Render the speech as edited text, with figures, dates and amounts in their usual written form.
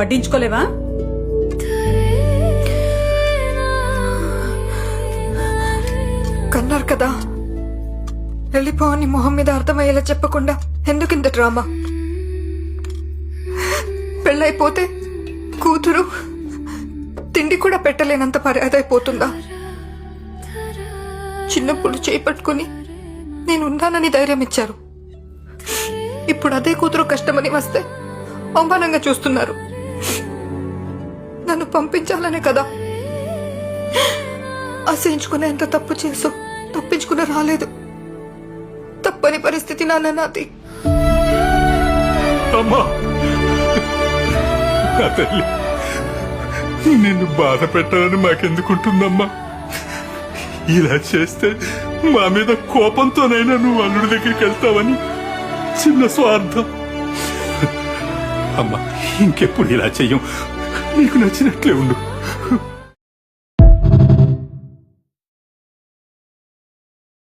పట్టించుకోలేవా? కన్నారు కదా, వెళ్ళిపోవని మొహం మీద అర్థమయ్యేలా చెప్పకుండా ఎందుకింత డ్రామా? పెళ్ళైపోతే కూతురు తిండి కూడా పెట్టలేనంత పరాదైపోతుందా? చిన్నప్పుడు చేపట్టుకుని నేనున్నానని ధైర్యం ఇచ్చారు. ఇప్పుడు అదే కూతురు కష్టమని వస్తే అవమానంగా చూస్తున్నారు. నన్ను పంపించాలనే కదా. అసహించుకునేంత తప్పు చేసు తప్పించుకుని రాలేదు. తప్పని పరిస్థితి నాది. అమ్మా, నా తల్లి, నిన్ను బాధ పెట్టాలని మాకెందుకుంటుందమ్మా? ఇలా చేస్తే మా మీద కోపంతోనైనా నువ్వు అల్లుడి దగ్గరికి వెళ్తావని చిన్న స్వార్థం. అమ్మా, ఇంకెప్పుడు ఇలా చెయ్యం. నీకు నచ్చినట్లే ఉండు.